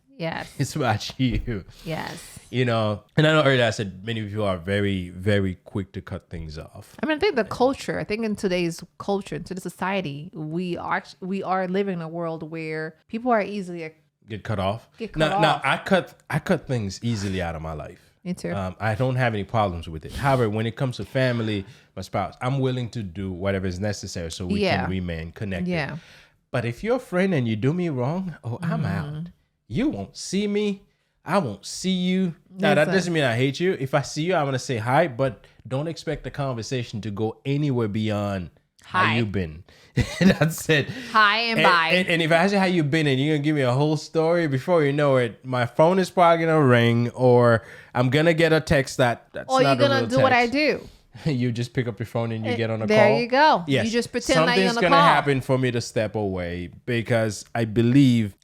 It's about you. Yes. And I know earlier I said many of you are very, very quick to cut things off. I think the culture, in today's culture, in today's society, we are living in a world where people are easily get cut off. Now I cut things easily out of my life. Me too. I don't have any problems with it. However, when it comes to family, my spouse, I'm willing to do whatever is necessary so we can remain connected. Yeah. But if you're a friend and you do me wrong, I'm out. You won't see me. I won't see you. Now, that doesn't mean I hate you. If I see you, I'm going to say hi, but don't expect the conversation to go anywhere beyond how you been. That's it. Hi and bye. And if I ask you how you been and you're going to give me a whole story, before you know it, my phone is probably going to ring or I'm going to get a text that's not a real text. Or you're going to do what I do. You just pick up your phone and you get on a call. There you go. Yes. You just pretend like you're on a call. Something's going to happen for me to step away because I believe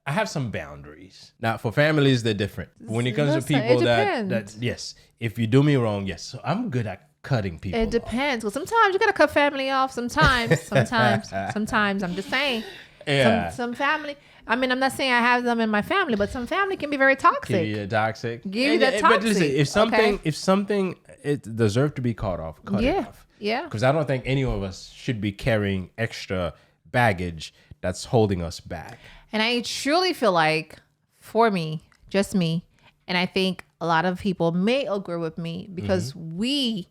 I have some boundaries. Now, for families, they're different. When it comes to people that yes, if you do me wrong, yes. So I'm good at cutting people It depends. Well, sometimes you got to cut family off. Sometimes. I'm just saying. Yeah. Some family. I mean, I'm not saying I have them in my family, but some family can be very toxic. Yeah, toxic. Give you that toxic. But listen, if something it deserves to be cut it off. Yeah. Because I don't think any of us should be carrying extra baggage that's holding us back. And I truly feel like, for me, just me, and I think a lot of people may agree with me, because we,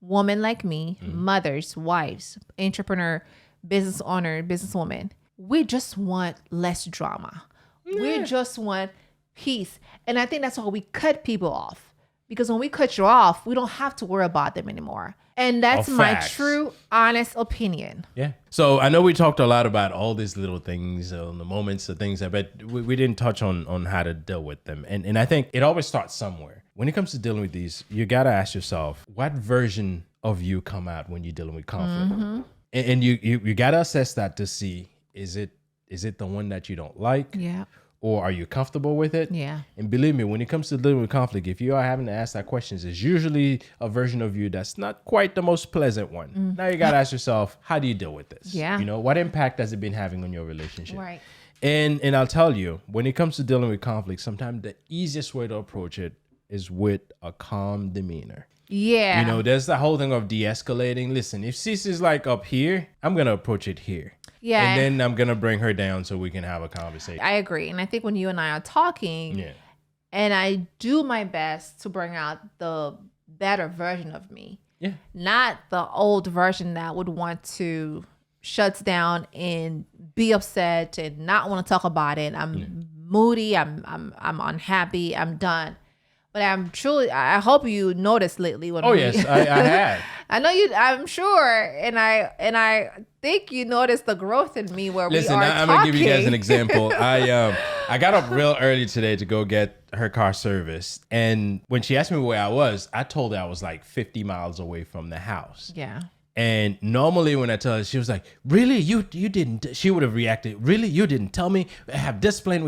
women like me, mothers, wives, entrepreneur, business owner, businesswoman, we just want less drama. Yeah. We just want peace. And I think that's why we cut people off. Because when we cut you off, we don't have to worry about them anymore. And that's my true, honest opinion. Yeah. So I know we talked a lot about all these little things, the moments, the things, but we didn't touch on how to deal with them. And I think it always starts somewhere. When it comes to dealing with these, you got to ask yourself, what version of you come out when you're dealing with conflict? And you got to assess that to see, is it the one that you don't like? Yeah. Or are you comfortable with it? Yeah. And believe me, when it comes to dealing with conflict, if you are having to ask that question, it's usually a version of you that's not quite the most pleasant one. Now you got to ask yourself, how do you deal with this? Yeah. You know, what impact has it been having on your relationship? Right. And I'll tell you, when it comes to dealing with conflict, sometimes the easiest way to approach it is with a calm demeanor. Yeah. You know, there's the whole thing of de-escalating. Listen, if Cece's like up here, I'm going to approach it here. Yeah. And then I'm going to bring her down so we can have a conversation. I agree. And I think when you and I are talking, and I do my best to bring out the better version of me, not the old version that would want to shut down and be upset and not want to talk about it. I'm moody. I'm unhappy. I'm done. But I hope you noticed lately when yes, I have. I know you, I'm sure. And I think you noticed the growth in me where Listen, I'm going to give you guys an example. I got up real early today to go get her car serviced. And when she asked me where I was, I told her I was like 50 miles away from the house. Yeah. And normally when I tell her, she was like, really? You didn't? She would have reacted, really? You didn't tell me? We have discipline.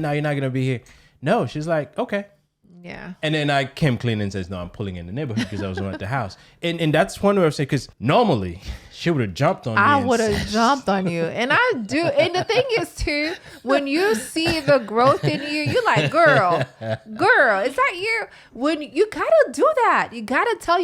Now you're not going to be here. No, she's like, okay. Yeah. And then I came clean and says, no, I'm pulling in the neighborhood because I was at the house. And that's one way of saying, because normally she would have jumped on me. I would have jumped on you. And I do. And the thing is too, when you see the growth in you, you're like, girl, is that you? When you gotta do that. You gotta tell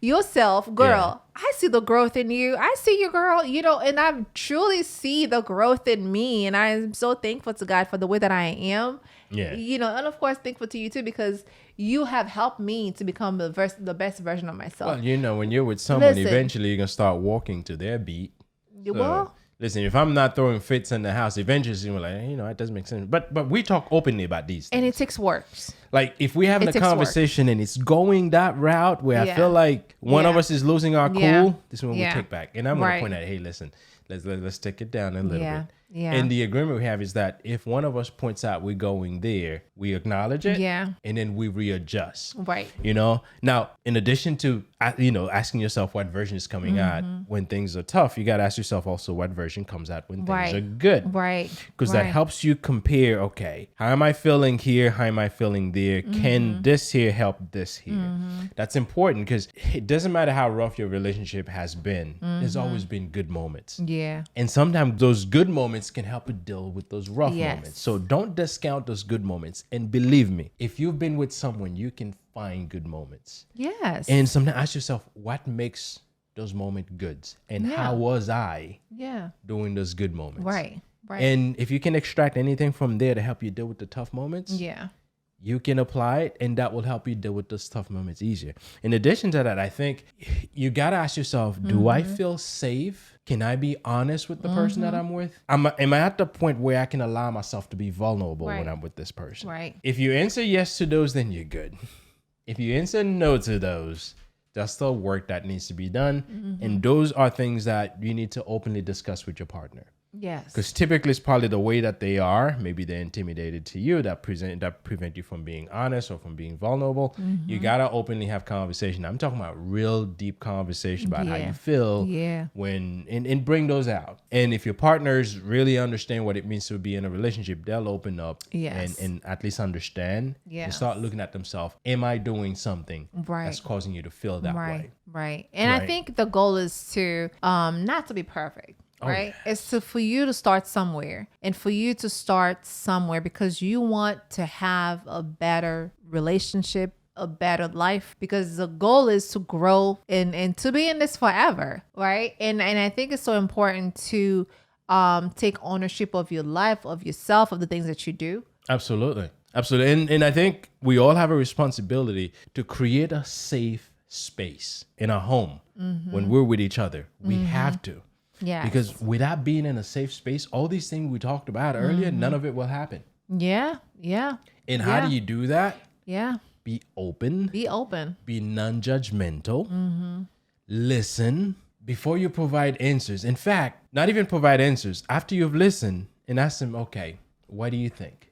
yourself, girl, I see the growth in you. I see you, girl, you know, and I truly see the growth in me. And I'm so thankful to God for the way that I am. Yeah. You know, and of course, thankful to you too, because you have helped me to become the best version of myself. Well, you know, when you're with someone, eventually you're going to start walking to their beat. So, listen, if I'm not throwing fits in the house, eventually you're like, you know, it doesn't make sense. But we talk openly about these things. And it takes work. Like if we're having a conversation and it's going that route where I feel like one of us is losing our cool, this is when we take back. And I'm going to point out, hey, listen, let's take it down a little bit. Yeah. And the agreement we have is that if one of us points out we're going there, we acknowledge it. Yeah. And then we readjust. Right. You know, now, in addition to, you know, asking yourself what version is coming out when things are tough, you got to ask yourself also what version comes out when things are good. Right. Because that helps you compare, okay, how am I feeling here? How am I feeling there? Can this here help this here? That's important because it doesn't matter how rough your relationship has been. There's always been good moments. Yeah. And sometimes those good moments can help you deal with those rough moments. So don't discount those good moments. And believe me, if you've been with someone, you can find good moments. Yes. And sometimes ask yourself, what makes those moments good? And how was I doing those good moments? Right. And if you can extract anything from there to help you deal with the tough moments, you can apply it, and that will help you deal with those tough moments easier. In addition to that, I think you got to ask yourself, do I feel safe? Can I be honest with the person that I'm with? Am I at the point where I can allow myself to be vulnerable when I'm with this person? Right. If you answer yes to those, then you're good. If you answer no to those, that's the work that needs to be done. And those are things that you need to openly discuss with your partner. Yes. Because typically it's probably the way that they are. Maybe they're intimidated to you that prevent you from being honest or from being vulnerable. You got to openly have conversation. I'm talking about real deep conversation about how you feel when, and bring those out. And if your partners really understand what it means to be in a relationship, they'll open up and at least understand and start looking at themselves. Am I doing something that's causing you to feel that way? Right. And I think the goal is to not to be perfect. right? It's for you to start somewhere, and for you to start somewhere because you want to have a better relationship, a better life, because the goal is to grow and to be in this forever, right? And I think it's so important to take ownership of your life, of yourself, of the things that you do. Absolutely. And I think we all have a responsibility to create a safe space in our home when we're with each other. We have to. Yeah. Because without being in a safe space, all these things we talked about earlier, none of it will happen. Yeah. And how do you do that? Yeah. Be open. Be open. Be non-judgmental. Listen before you provide answers. In fact, not even provide answers. After you've listened and ask them, okay, what do you think?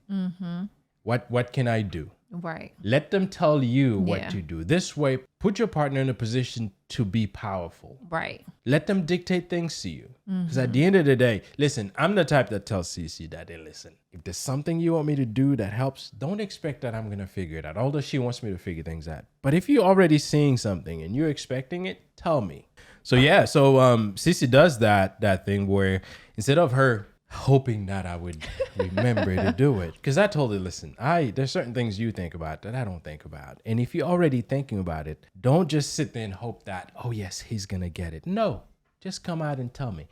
What can I do? Right. Let them tell you what Yeah. to do. This way, put your partner in a position to be powerful. Right. Let them dictate things to you. Because at the end of the day, listen, I'm the type that tells Cece that, hey, listen, if there's something you want me to do that helps, don't expect that I'm going to figure it out. Although she wants me to figure things out. But if you're already seeing something and you're expecting it, tell me. So Cece does that thing where instead of her hoping that I would remember to do it, because I told her, listen, there's certain things you think about that I don't think about. And if you're already thinking about it, don't just sit there and hope that, oh yes, he's going to get it. No, just come out and tell me.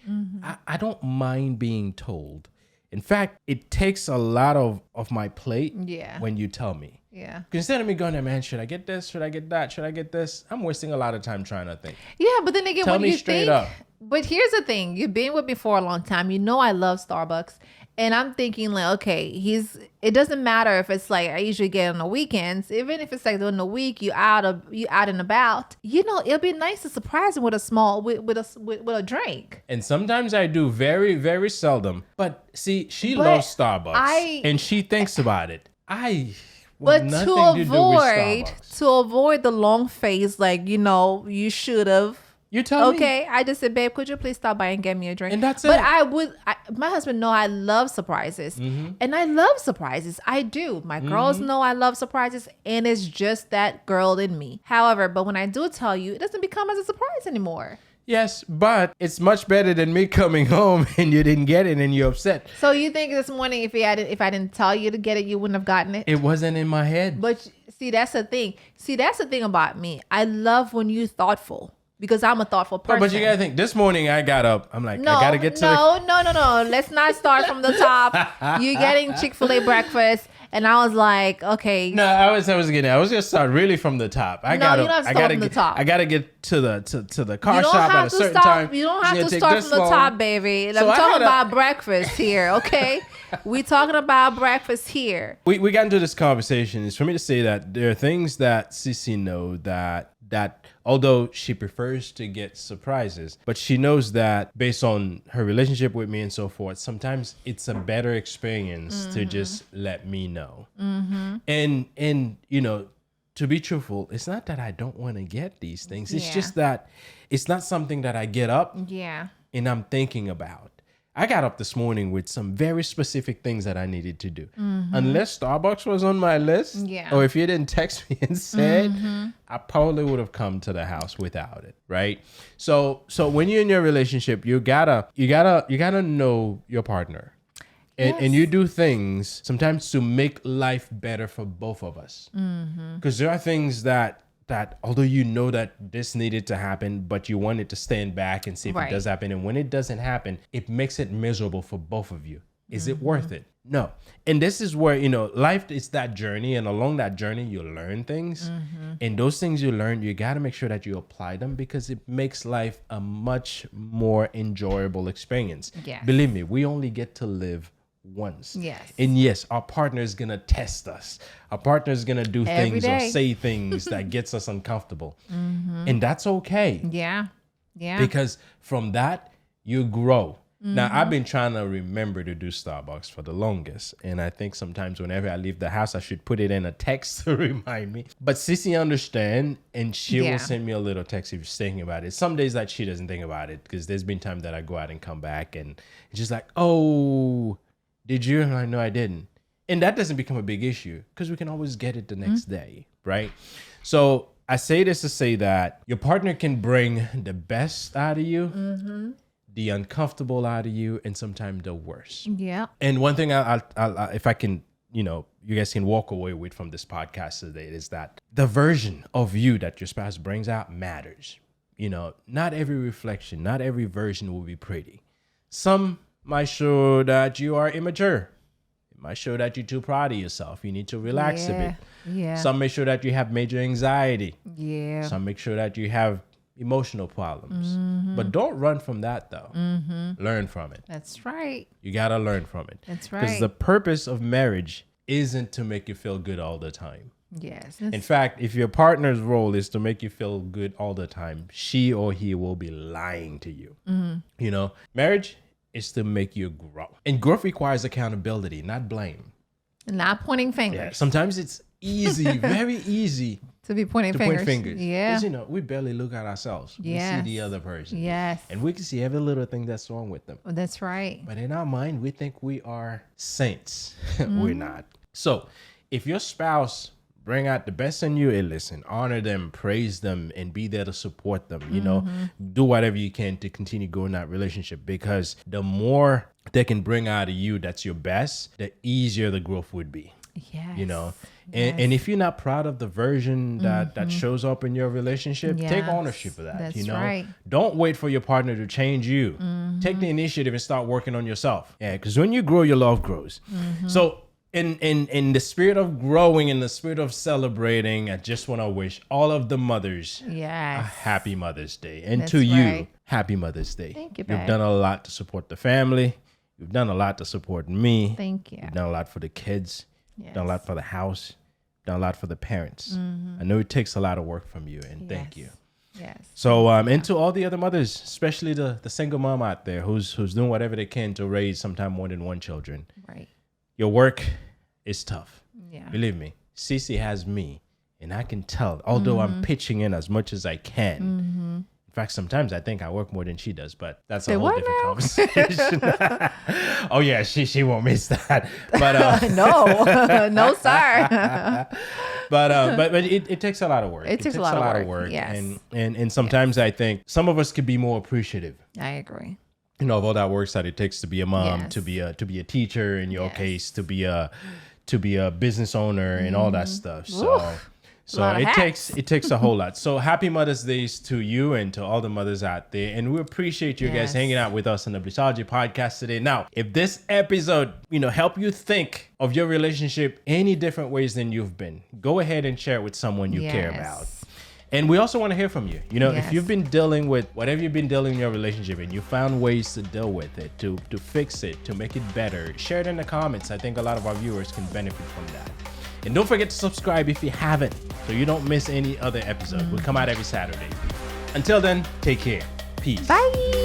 I don't mind being told. In fact, it takes a lot of my plate when you tell me. Yeah. Instead of me going there, man, should I get this? Should I get that? Should I get this? I'm wasting a lot of time trying to think. Yeah, but then again, Tell when me you straight think, up. But here's the thing: you've been with me for a long time. You know I love Starbucks, and I'm thinking like, okay, it doesn't matter if it's like I usually get on the weekends, even if it's like during the week, you out and about. You know, it'll be nice to surprise him with a small with a drink. And sometimes I do, very, very seldom. But see, she loves Starbucks, and she thinks about it. But to avoid the long face, like, you know, you should have. You tell me. Okay, I just said, babe, could you please stop by and get me a drink? And that's but it. My husband know I love surprises. And I love surprises. I do. My girls know I love surprises, and it's just that girl in me. However, but when I do tell you, it doesn't become as a surprise anymore. Yes, but it's much better than me coming home and you didn't get it and you're upset. So you think this morning if I didn't tell you to get it, you wouldn't have gotten it? It wasn't in my head. But see, that's the thing. See, that's the thing about me. I love when you're thoughtful. Because I'm a thoughtful person. But you gotta think, this morning I got up. I'm like, I gotta get to No. Let's not start from the top. You're getting Chick-fil-A breakfast. And I was like, okay. No, I was gonna start really from the top. You don't have to start from the top. I gotta get to the car shop at a certain time. You don't have to start from the top, baby. I'm talking about breakfast here, okay? We talking about breakfast here. We got into this conversation. It's for me to say that there are things that Cece know that although she prefers to get surprises, but she knows that based on her relationship with me and so forth, sometimes it's a better experience to just let me know. And you know, to be truthful, it's not that I don't want to get these things. It's just that it's not something that I get up and I'm thinking about. I got up this morning with some very specific things that I needed to do. Unless Starbucks was on my list, or if you didn't text me and said, I probably would have come to the house without it, right? So when you're in your relationship, you gotta know your partner, and you do things sometimes to make life better for both of us, because there are things that although you know that this needed to happen, but you wanted to stand back and see if it does happen. And when it doesn't happen, it makes it miserable for both of you. Is it worth it? No. And this is where, you know, life is that journey. And along that journey, you learn things. And those things you learn, you got to make sure that you apply them because it makes life a much more enjoyable experience. Yes. Believe me, we only get to live once. Yes. And yes, our partner is going to test us. Our partner is going to do things or say things that gets us uncomfortable. And that's okay. Yeah. Because from that, you grow. Now, I've been trying to remember to do Starbucks for the longest. And I think sometimes whenever I leave the house, I should put it in a text to remind me. But Sissy understand, and she will send me a little text if she's thinking about it. Some days that she doesn't think about it because there's been times that I go out and come back and it's just like, oh, did you? And I know I didn't. And that doesn't become a big issue because we can always get it the next day, right? So I say this to say that your partner can bring the best out of you. the uncomfortable out of you, and sometimes the worst. Yeah. And one thing I'll if I can, you guys can walk away with from this podcast today is that the version of you that your spouse brings out matters. Not every reflection, not every version will be pretty. Some might show that you are immature. It might show that you're too proud of yourself. You need to relax a bit. Yeah. Some may show that you have major anxiety. Yeah. Some make sure that you have emotional problems. But don't run from that, though. Learn from it. That's right. You got to learn from it. That's right. Because the purpose of marriage isn't to make you feel good all the time. Yes. In fact, if your partner's role is to make you feel good all the time, she or he will be lying to you. Marriage is to make you grow. And growth requires accountability, not blame. Not pointing fingers. Yeah, sometimes it's easy, very easy to be pointing fingers. Yeah. Because, we barely look at ourselves. Yes. We see the other person. Yes. And we can see every little thing that's wrong with them. That's right. But in our mind, we think we are saints. We're not. So if your spouse bring out the best in you, and listen, honor them, praise them, and be there to support them. Do whatever you can to continue growing that relationship, because the more they can bring out of you that's your best, the easier the growth would be. Yes. And if you're not proud of the version that shows up in your relationship, take ownership of that. That's right. Don't wait for your partner to change you. Take the initiative and start working on yourself. Yeah, because when you grow, your love grows. So in the spirit of growing, in the spirit of celebrating, I just want to wish all of the mothers a happy Mother's Day. And That's to you, right. happy Mother's Day. Thank you, You've babe. done a lot to support the family. You've done a lot to support me. Thank you. You've done a lot for the kids. Yes. You've done a lot for the house. You've done a lot for the parents. I know it takes a lot of work from you, and thank you. Yes. So, and to all the other mothers, especially the single mom out there who's doing whatever they can to raise sometime more than one children. Right. Your work is tough. Yeah. Believe me, Cece has me, and I can tell, although I'm pitching in as much as I can. In fact, sometimes I think I work more than she does, but that's a whole different conversation. Oh yeah, she won't miss that. But No, sir. but it takes a lot of work. It takes a lot of work. Yes. And sometimes I think some of us could be more appreciative. I agree. Of all that work that it takes to be a mom, Yes. to be a teacher in your Yes. case, to be a business owner and all that stuff. So lot of it takes a whole lot. So happy Mother's Days to you and to all the mothers out there. And we appreciate you guys Yes. hanging out with us on the Blissology Podcast today. Now, if this episode, help you think of your relationship any different ways than you've been, go ahead and share it with someone you care about. And we also want to hear from you. If you've been dealing with whatever you've been dealing in your relationship and you found ways to deal with it, to fix it, to make it better, share it in the comments. I think a lot of our viewers can benefit from that. And don't forget to subscribe if you haven't, so you don't miss any other episode. We'll come out every Saturday. Until then, take care. Peace. Bye.